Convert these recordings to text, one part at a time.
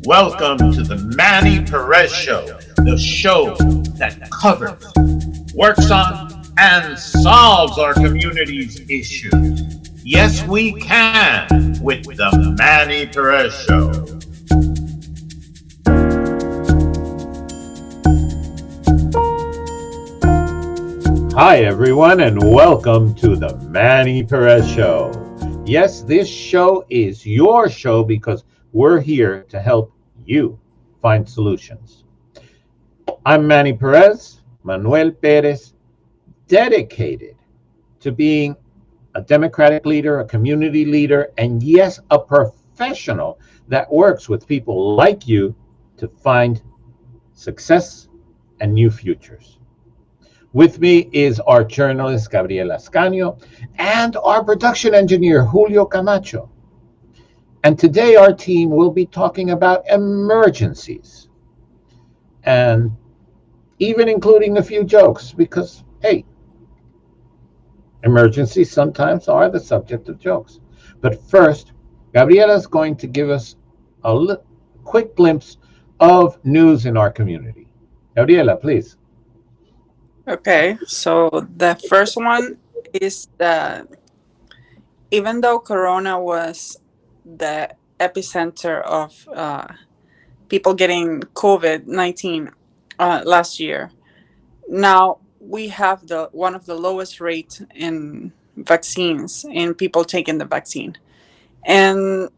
Welcome to the Manny Perez Show, the show that covers, works on, and solves our community's issues. Yes, we can with the Manny Perez Show. Hi, everyone, and welcome to the Manny Perez Show. Yes, this show is your show because we're here to help you find solutions. I'm Manny Perez, Manuel Perez, dedicated to being a democratic leader, a community leader, and yes, a professional that works with people like you to find success and new futures. With me is our journalist, Gabriela Ascanio, and our production engineer, Julio Camacho. And today our team will be talking about emergencies and even including a few jokes because, hey, emergencies sometimes are the subject of jokes. But first, Gabriela is going to give us a quick glimpse of news in our community. Gabriela, please. Okay, so the first one is that even though Corona was the epicenter of people getting COVID-19 last year, now we have the one of the lowest rates in vaccines in people taking the vaccine, and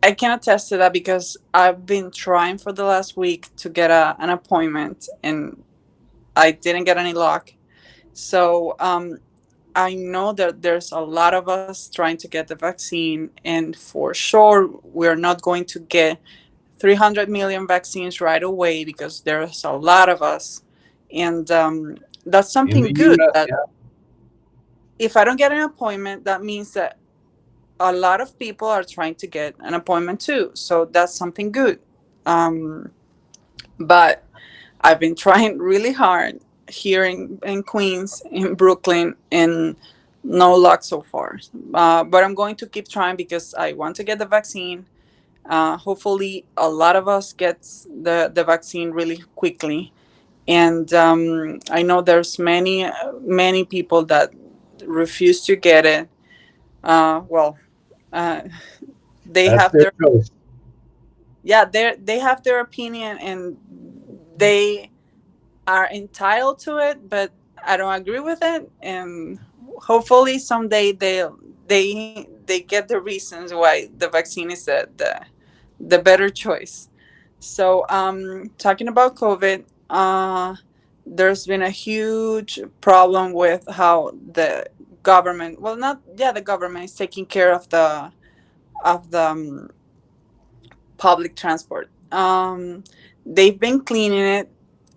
I can attest to that because I've been trying for the last week to get an appointment, and I didn't get any luck. So I know that there's a lot of us trying to get the vaccine, and for sure, we're not going to get 300 million vaccines right away because there's a lot of us. And that's In something the good. U.S., That yeah. if I don't get an appointment, that means that a lot of people are trying to get an appointment too. So that's something good. Um, but I've been trying really hard here in Queens, in Brooklyn, and no luck so far. But I'm going to keep trying because I want to get the vaccine. Hopefully, a lot of us gets the vaccine really quickly. And I know there's many people that refuse to get it. Well, uh, they That's have their their choice. yeah they have their opinion, and they are entitled to it, but I don't agree with it. And hopefully someday they get the reasons why the vaccine is the better choice. So talking about COVID, there's been a huge problem with how the government, well, not yeah, the government is taking care of the public transport. They've been cleaning it.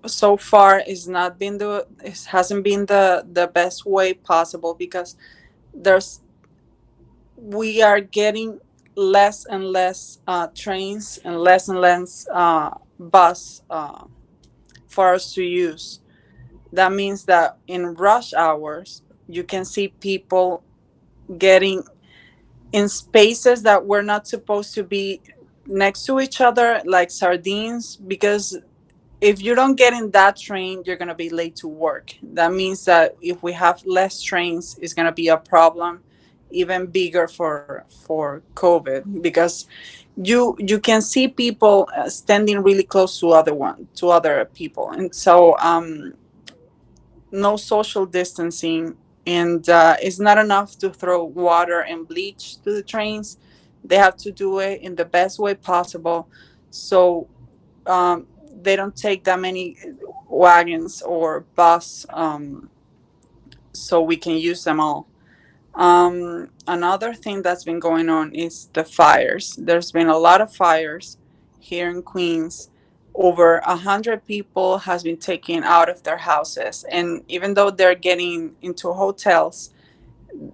So far, it hasn't been the best way possible because there's we are getting less and less trains and less bus for us to use. That means that in rush hours, you can see people getting in spaces that were not supposed to be next to each other, like sardines, because if you don't get in that train, you're going to be late to work. That means that if we have less trains, it's going to be a problem even bigger for COVID, because you can see people standing really close to other people. And so no social distancing, and it's not enough to throw water and bleach to the trains. They have to do it in the best way possible, so they don't take that many wagons or bus, so we can use them all. Another thing that's been going on is the fires. There's been a lot of fires here in Queens. Over 100 people has been taken out of their houses, and even though they're getting into hotels,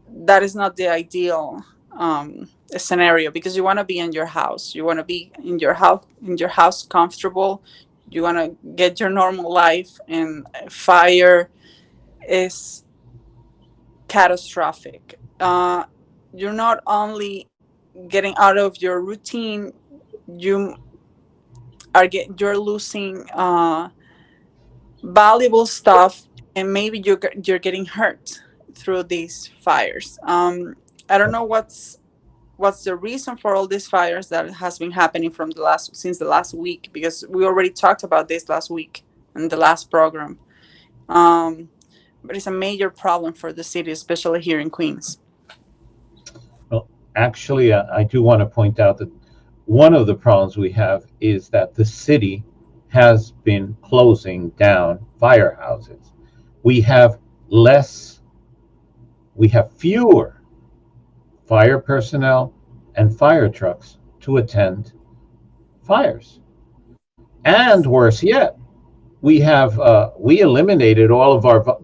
that is not the ideal scenario, because you want to be in your house. You want to be in your house comfortable. You want to get your normal life, and fire is catastrophic. You're not only getting out of your routine, you you're losing valuable stuff, and maybe you're getting hurt through these fires. I don't know what's the reason for all these fires that has been happening from the last since the last week, because we already talked about this last week in the last program. um, but it's a major problem for the city, especially here in Queens. Well, actually, I do want to point out that one of the problems we have is that the city has been closing down firehouses. We have less, we have fewer fire personnel and fire trucks to attend fires. And worse yet, we eliminated all of our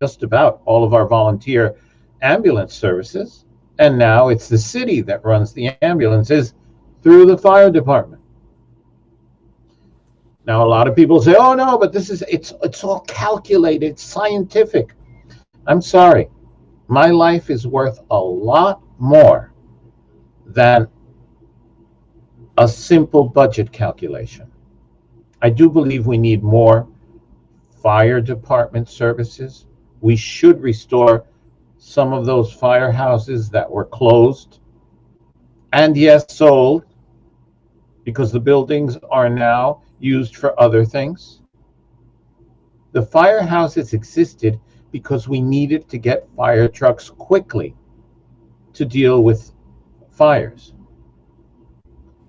just about all of our volunteer ambulance services, and now it's the city that runs the ambulances through the fire department. Now a lot of people say, "Oh no, but this is it's all calculated, scientific." I'm sorry, my life is worth a lot more than a simple budget calculation. I do believe we need more fire department services. We should restore some of those firehouses that were closed and, yes, sold because the buildings are now used for other things. The firehouses existed because we needed to get fire trucks quickly to deal with fires.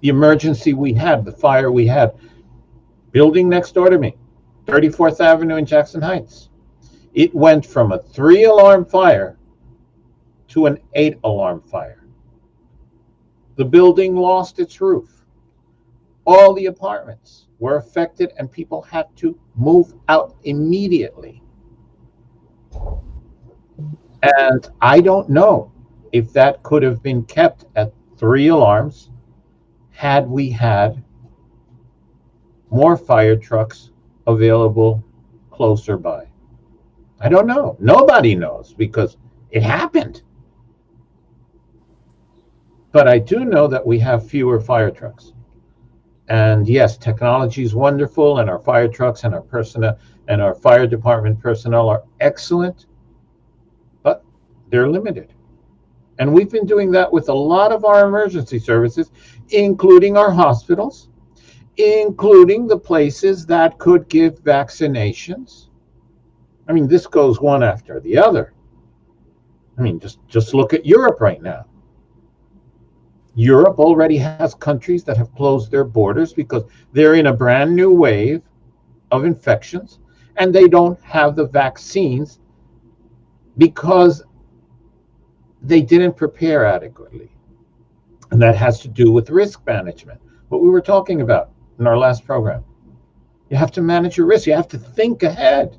The emergency we had, the fire we had, building next door to me, 34th Avenue in Jackson Heights. It went from a 3 alarm fire to an 8 alarm fire. The building lost its roof. All the apartments were affected and people had to move out immediately. And I don't know if that could have been kept at 3 alarms had we had more fire trucks available closer by. I don't know. Nobody knows because it happened. But I do know that we have fewer fire trucks. And yes, technology is wonderful, and our fire trucks and our personnel and our fire department personnel are excellent, but they're limited. And we've been doing that with a lot of our emergency services, including our hospitals, including the places that could give vaccinations. I mean, this goes one after the other. I mean, just look at Europe right now. Europe already has countries that have closed their borders because they're in a brand new wave of infections and they don't have the vaccines because they didn't prepare adequately. And that has to do with risk management, what we were talking about in our last program. You have to manage your risk. You have to think ahead.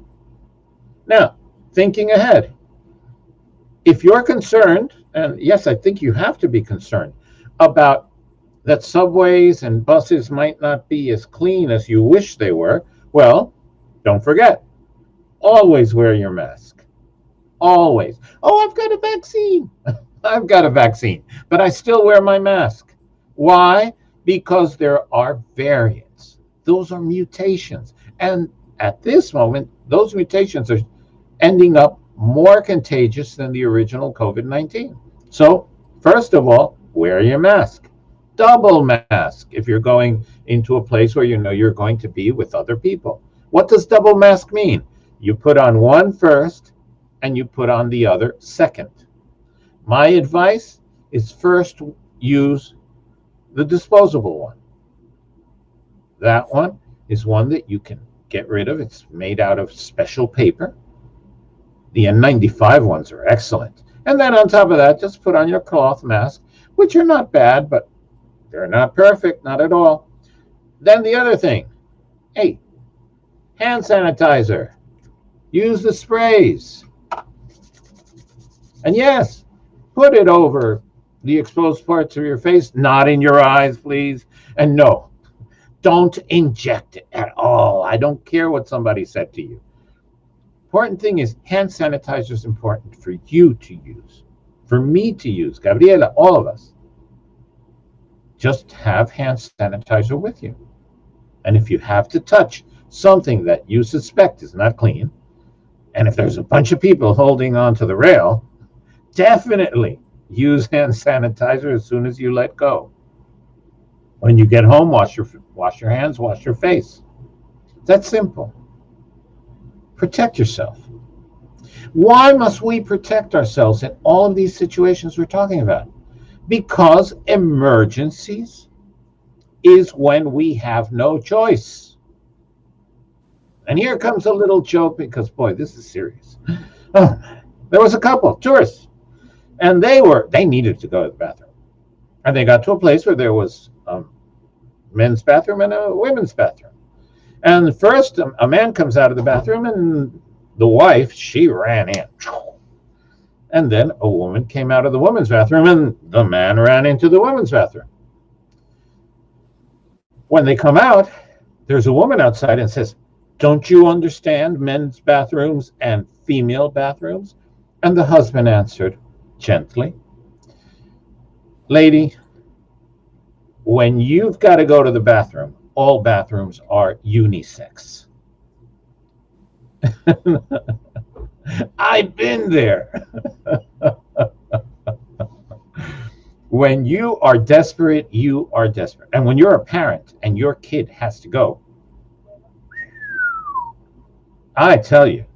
Now, thinking ahead, if you're concerned, and yes, I think you have to be concerned about that subways and buses might not be as clean as you wish they were, well, don't forget, always wear your mask. Always. Oh, I've got a vaccine. I've got a vaccine, but I still wear my mask. Why? Because there are variants. Those are mutations. And at this moment, those mutations are ending up more contagious than the original COVID-19. So, first of all, wear your mask. Double mask if you're going into a place where you know you're going to be with other people. What does double mask mean? You put on one first and you put on the other second. My advice is first use the disposable one. That one is one that you can get rid of. It's made out of special paper. The N95 ones are excellent. And then on top of that, just put on your cloth mask, which are not bad, but they're not perfect, not at all. Then the other thing, hey, hand sanitizer. Use the sprays. And yes, put it over the exposed parts of your face, not in your eyes, please. And no, don't inject it at all. I don't care what somebody said to you. Important thing is hand sanitizer is important for you to use, for me to use, Gabriela, all of us. Just have hand sanitizer with you. And if you have to touch something that you suspect is not clean, and if there's a bunch of people holding onto the rail, definitely use hand sanitizer as soon as you let go. When you get home, wash your hands, wash your face. That's simple. Protect yourself. Why must we protect ourselves in all of these situations we're talking about? Because emergencies is when we have no choice. And here comes a little joke because, boy, this is serious. Oh, there was a couple, tourists, and they needed to go to the bathroom. And they got to a place where there was a men's bathroom and a women's bathroom. And first, a man comes out of the bathroom, and the wife, she ran in. And then a woman came out of the women's bathroom, and the man ran into the women's bathroom. When they come out, there's a woman outside and says, "Don't you understand men's bathrooms and female bathrooms?" And the husband answered gently, "Lady, when you've got to go to the bathroom, all bathrooms are unisex." I've been there. When you are desperate, you are desperate. And when you're a parent and your kid has to go, I tell you,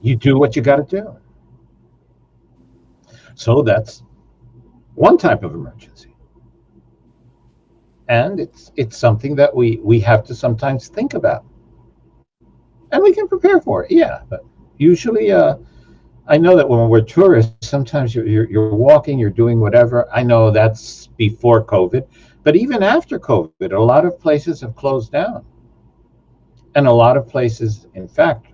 you do what you got to do. So that's one type of emergency. And it's something that we have to sometimes think about. And we can prepare for it, yeah. But usually, I know that when we're tourists, sometimes you're walking, you're doing whatever. I know that's before COVID, but even after COVID, a lot of places have closed down, and a lot of places, in fact,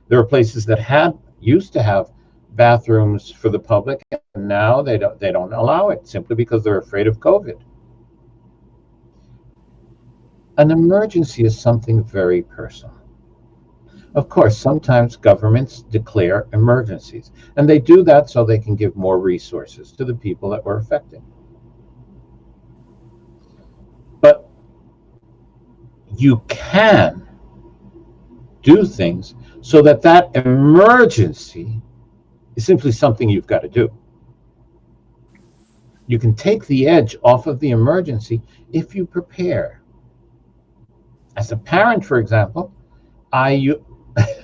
there are places that had used to have bathrooms for the public, and now they don't allow it simply because they're afraid of COVID. An emergency is something very personal. Of course, sometimes governments declare emergencies, and they do that so they can give more resources to the people that were affected. But you can do things so that that emergency is simply something you've got to do. You can take the edge off of the emergency if you prepare. As a parent, for example, I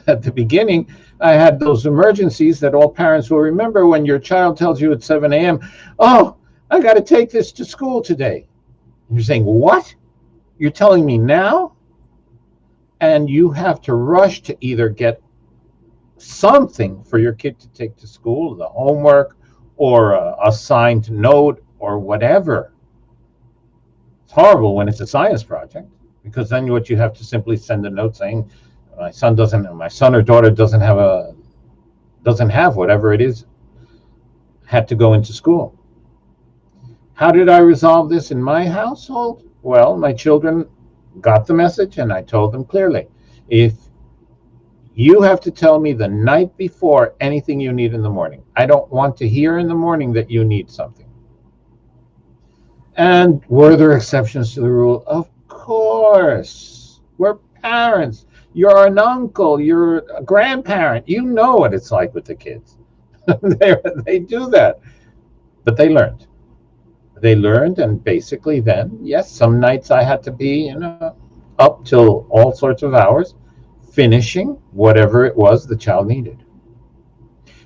at the beginning, I had those emergencies that all parents will remember when your child tells you at 7 a.m., "Oh, I got to take this to school today." And you're saying, "What? You're telling me now?" And you have to rush to either get something for your kid to take to school, the homework or a signed note or whatever. It's horrible when it's a science project because then what you have to simply send a note saying, my son or daughter doesn't have whatever it is, had to go into school. How did I resolve this in my household? Well, my children got the message, and I told them clearly, if you have to tell me the night before anything you need in the morning, I don't want to hear in the morning that you need something. And were there exceptions to the rule? Of course. We're parents. You're an uncle, you're a grandparent. You know what it's like with the kids. They do that. But they learned. They learned, and basically, then, yes, some nights I had to be up till all sorts of hours, finishing whatever it was the child needed.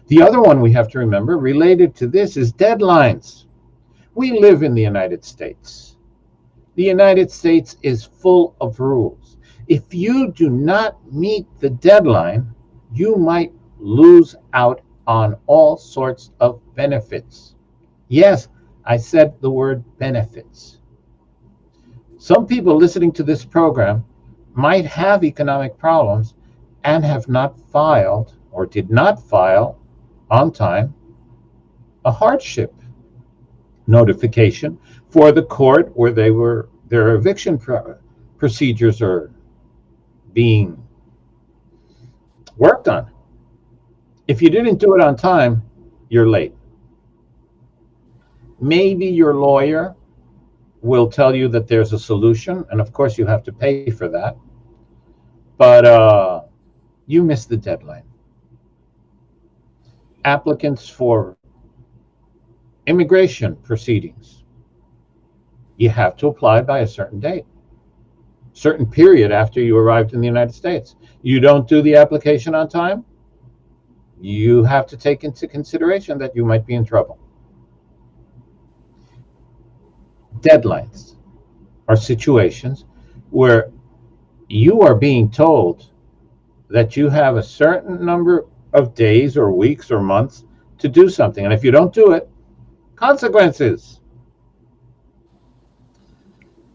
The other one we have to remember related to this is deadlines. We live in the United States. The United States is full of rules. If you do not meet the deadline, you might lose out on all sorts of benefits. Yes, I said the word benefits. Some people listening to this program might have economic problems and have not filed or did not file on time a hardship notification for the court where their eviction procedures are being worked on. If you didn't do it on time, you're late. Maybe your lawyer will tell you that there's a solution, and of course you have to pay for that. But you miss the deadline. Applicants for immigration proceedings, you have to apply by a certain date, certain period after you arrived in the United States. You don't do the application on time, you have to take into consideration that you might be in trouble. Deadlines are situations where you are being told that you have a certain number of days or weeks or months to do something. And if you don't do it, consequences.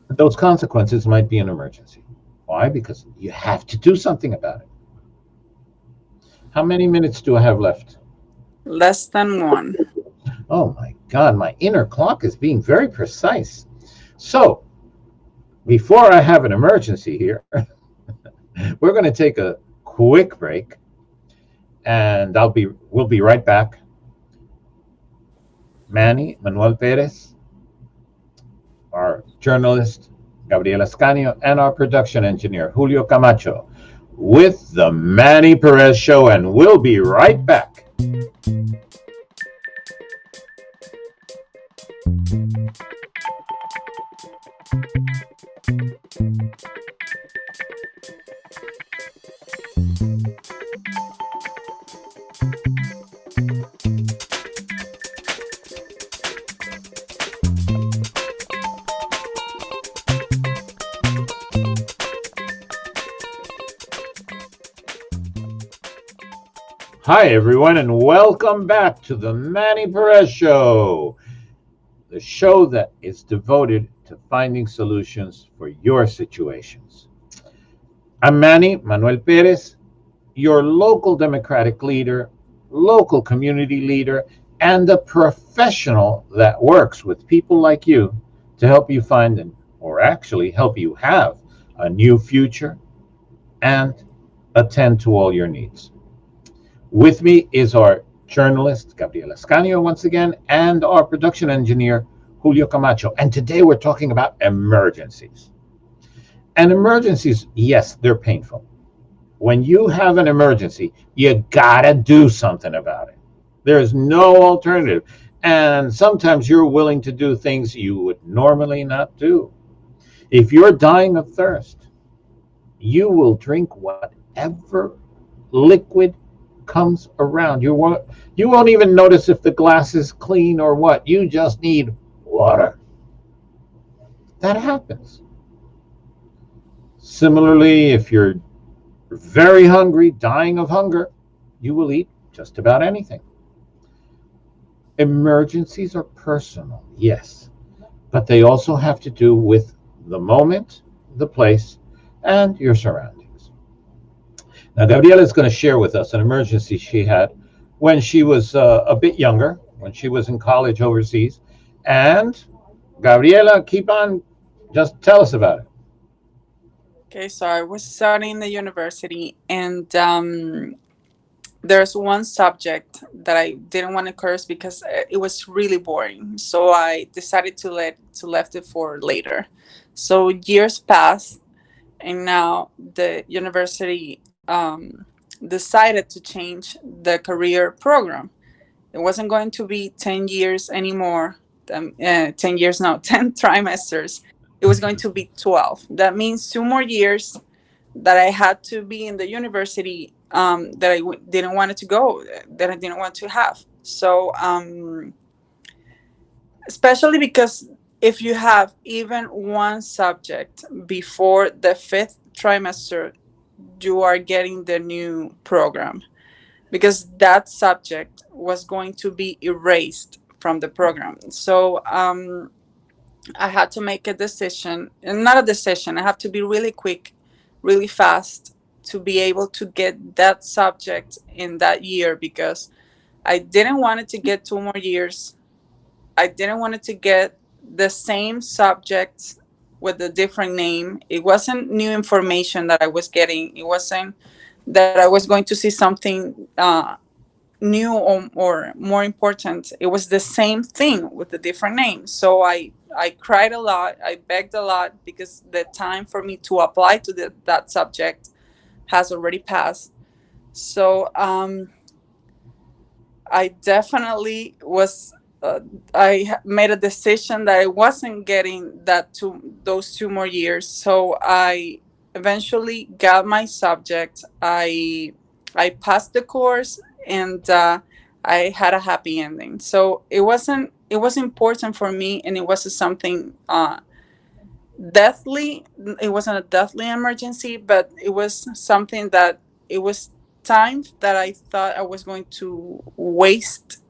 Those consequences might be an emergency. Why? Because you have to do something about it. How many minutes do I have left? Less than one. Oh my God, my inner clock is being very precise. So, before I have an emergency here, we're going to take a quick break and we'll be right back. Manny Manuel Perez, our journalist Gabriela Ascanio, and our production engineer Julio Camacho with the Manny Perez Show, and we'll be right back. Hi, everyone, and welcome back to the Manny Perez Show, the show that is devoted to finding solutions for your situations. I'm Manny Manuel Perez, your local Democratic leader, local community leader, and a professional that works with people like you to help you find or actually help you have a new future and attend to all your needs. With me is our journalist, Gabriela Ascanio, once again, and our production engineer, Julio Camacho. And today we're talking about emergencies. And emergencies, yes, they're painful. When you have an emergency, you gotta do something about it. There's no alternative. And sometimes you're willing to do things you would normally not do. If you're dying of thirst, you will drink whatever liquid comes around. You won't even notice if the glass is clean or what. You just need water. That happens. Similarly, if you're very hungry, dying of hunger, you will eat just about anything. Emergencies are personal, yes, but they also have to do with the moment, the place, and your surroundings. Now, Gabriela is going to share with us an emergency she had when she was a bit younger, when she was in college overseas. And Gabriela, keep on, just tell us about it. Okay, so I was studying the university, and there's one subject that I didn't want to curse because it was really boring. So I decided to left it for later. So years passed, and now the university decided to change the career program. It wasn't going to be 10 years anymore. 10 years, no, 10 trimesters. It was going to be 12. That means 2 more years that I had to be in the university that didn't want it to go, that I didn't want to have. So, especially because if you have even one subject before the fifth trimester, you are getting the new program because that subject was going to be erased from the program. So, I had to make a decision, and not a decision. I have to be really quick, really fast to be able to get that subject in that year because I didn't want it to get 2 more years. I didn't want it to get the same subject with a different name. It wasn't new information that I was getting. It wasn't that I was going to see something new or more important. It was the same thing with a different name. So I cried a lot. I begged a lot because the time for me to apply to that subject has already passed. So I definitely was. Made a decision that I wasn't getting those 2 more years. So I eventually got my subject. I passed the course, and I had a happy ending. So it wasn't. It was important for me, and it wasn't something deathly. It wasn't a deathly emergency, but it was something that it was time that I thought I was going to waste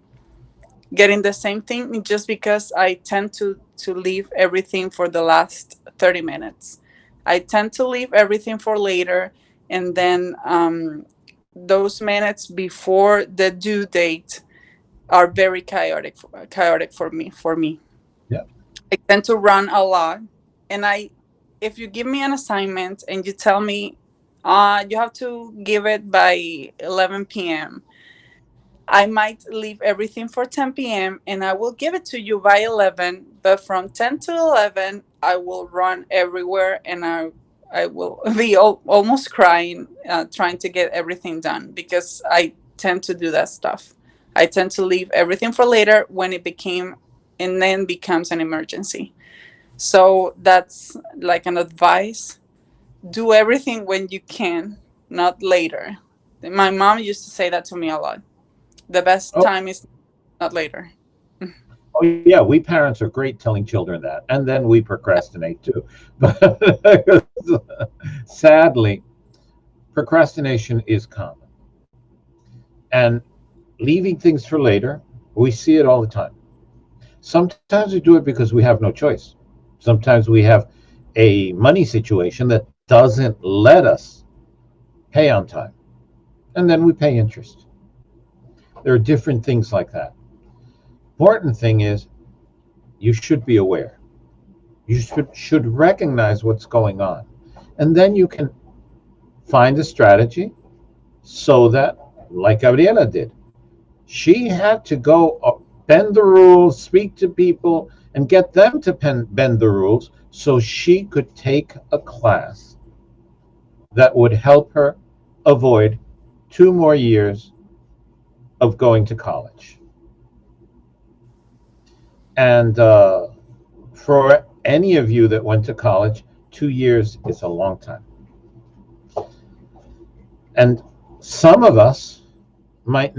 getting the same thing, just because I tend to leave everything for the last 30 minutes. I tend to leave everything for later, and then those minutes before the due date are very chaotic for me. Yeah. I tend to run a lot, and I if you give me an assignment and you tell me you have to give it by 11 p.m., I might leave everything for 10 p.m. and I will give it to you by 11, but from 10 to 11, I will run everywhere, and I will be almost crying, trying to get everything done, because I tend to do that stuff. I tend to leave everything for later when it became and then becomes an emergency. So that's like an advice: do everything when you can, not later. My mom used to say that to me a lot. The best Oh, time is not later. oh yeah, we parents are great telling children that, and then we procrastinate too. But sadly, procrastination is common, and leaving things for later, we see it all the time. Sometimes we do it because we have no choice. Sometimes we have a money situation that doesn't let us pay on time, and then we pay interest. There are different things like that. Important thing is you should be aware. You should recognize what's going on, and then you can find a strategy so that, like Gabriela did, she had to go bend the rules, speak to people, and get them to bend the rules so she could take a class that would help her avoid 2 more years of going to college. And for any of you that went to college, 2 years is a long time. And some of us might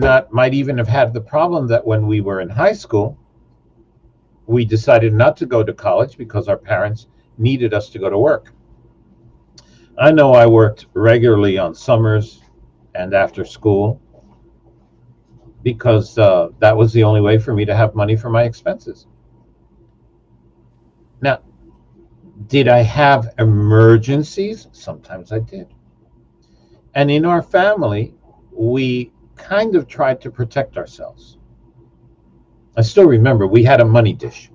even have had the problem that when we were in high school, we decided not to go to college because our parents needed us to go to work. I know I worked regularly on summers and after school because that was the only way for me to have money for my expenses. Now, did I have emergencies? Sometimes I did. And in our family, we kind of tried to protect ourselves. I still remember we had a money dish.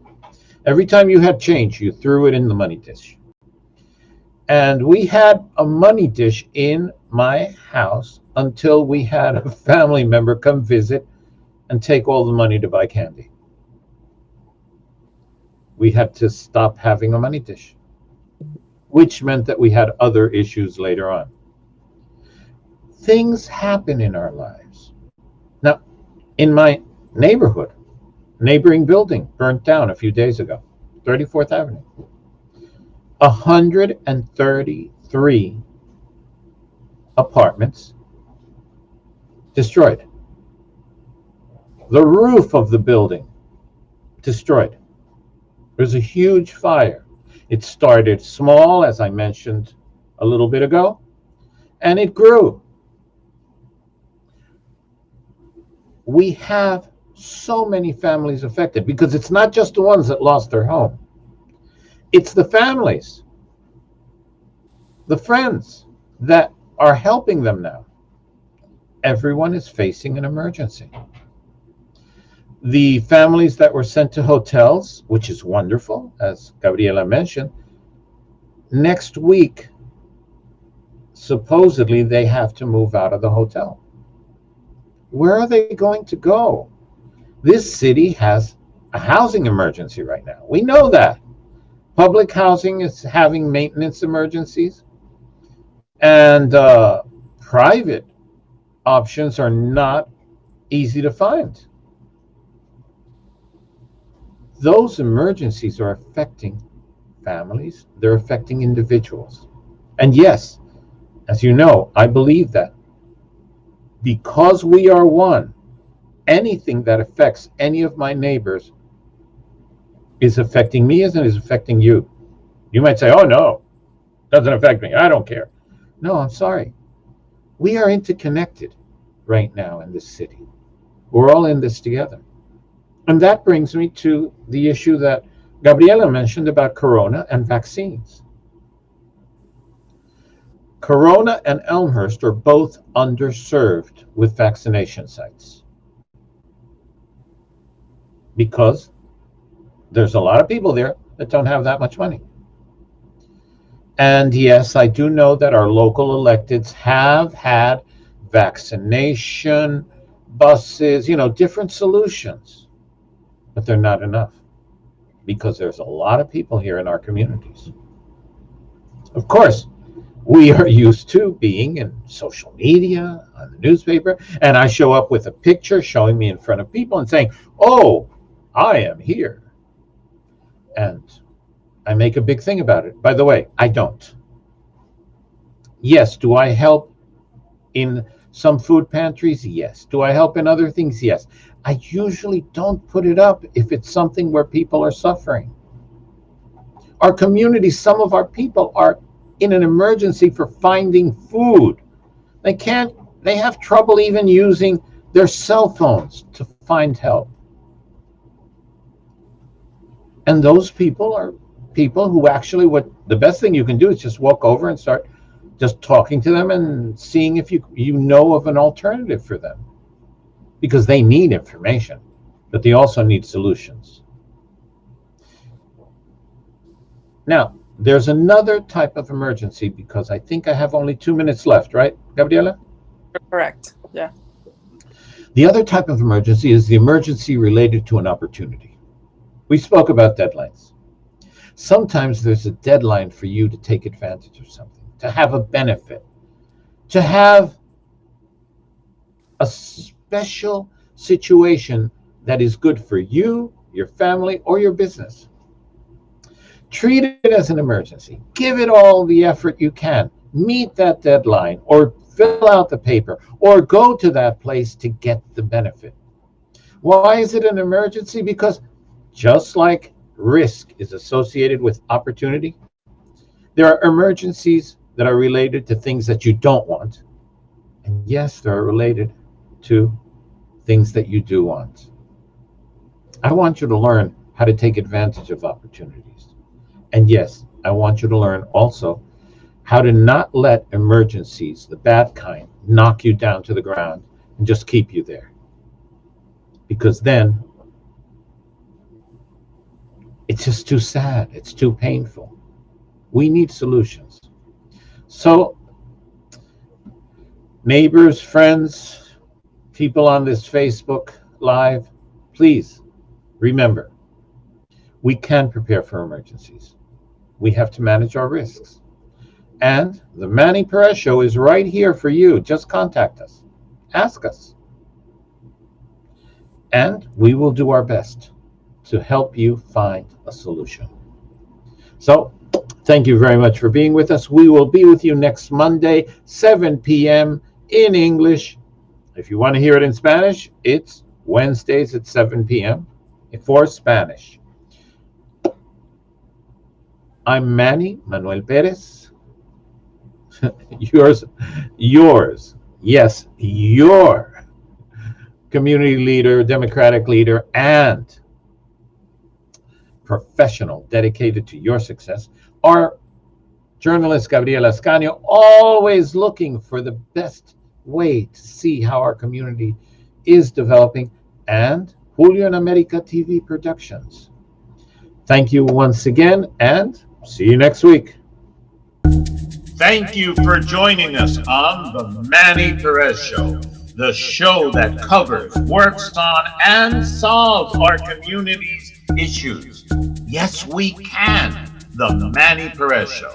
Every time you had change, you threw it in the money dish. And we had a money dish in my house until we had a family member come visit and take all the money to buy candy. We had to stop having a money dish, which meant that we had other issues later on. Things happen in our lives. Now, in my neighborhood, neighboring building burnt down a few days ago, 34th Avenue. 133 apartments destroyed. The roof of the building destroyed. There's a huge fire. It started small, as I mentioned a little bit ago, and it grew. We have so many families affected because it's not just the ones that lost their home, it's the families, the friends that are helping them now. Everyone is facing an emergency. The families that were sent to hotels, which is wonderful, as Gabriela mentioned, next week, supposedly they have to move out of the hotel. Where are they going to go? This city has a housing emergency right now. We know that. Public housing is having maintenance emergencies, and private options are not easy to find. Those emergencies are affecting families, they're affecting individuals. And yes, as you know, I believe that because we are one, anything that affects any of my neighbors is affecting me as it is affecting you. You might say, oh no, doesn't affect me. I don't care. No, I'm sorry. We are interconnected right now in this city. We're all in this together. And that brings me to the issue that Gabriela mentioned about corona and vaccines. Corona and Elmhurst are both underserved with vaccination sites because there's a lot of people there that don't have that much money. And yes, I do know that our local electeds have had vaccination buses, different solutions, but they're not enough because there's a lot of people here in our communities. Of course, we are used to being in social media, on the newspaper, and I show up with a picture showing me in front of people and saying, oh, I am here. And I make a big thing about it. By the way, I don't. Yes, do I help in some food pantries? Yes. Do I help in other things? Yes. I usually don't put it up if it's something where people are suffering. Our community, some of our people are in an emergency for finding food. They have trouble even using their cell phones to find help. And those people are people who actually, what the best thing you can do is just walk over and start just talking to them and seeing if you know of an alternative for them, because they need information, but they also need solutions. Now, there's another type of emergency, because I think I have only 2 minutes left, right, Gabriela? Correct. Yeah. The other type of emergency is the emergency related to an opportunity. We spoke about deadlines. Sometimes there's a deadline for you to take advantage of something, to have a benefit, to have a special situation that is good for you, your family, or your business. Treat it as an emergency. Give it all the effort you can. Meet that deadline, or fill out the paper, or go to that place to get the benefit. Why is it an emergency? Because just like risk is associated with opportunity, there are emergencies that are related to things that you don't want. And yes, they're related to things that you do want. I want you to learn how to take advantage of opportunities. And yes, I want you to learn also how to not let emergencies, the bad kind, knock you down to the ground and just keep you there. Because then it's just too sad. It's too painful. We need solutions. So, neighbors, friends, people on this Facebook Live, please remember, we can prepare for emergencies. We have to manage our risks. And the Manny Perez Show is right here for you. Just contact us. Ask us. And we will do our best to help you find a solution. So, thank you very much for being with us. We will be with you next Monday, 7 p.m. in English. If you want to hear it in Spanish, it's Wednesdays at 7 p.m. for Spanish. I'm Manny Manuel Perez. yours, yes, your community leader, democratic leader, and professional dedicated to your success. Our journalist, Gabriela Ascanio, always looking for the best way to see how our community is developing, and Julio and America TV Productions. Thank you once again, and see you next week. Thank you for joining us on the Manny Perez Show, the show that covers, works on, and solves our community's issues. Yes, we can. The Manny Perez Show.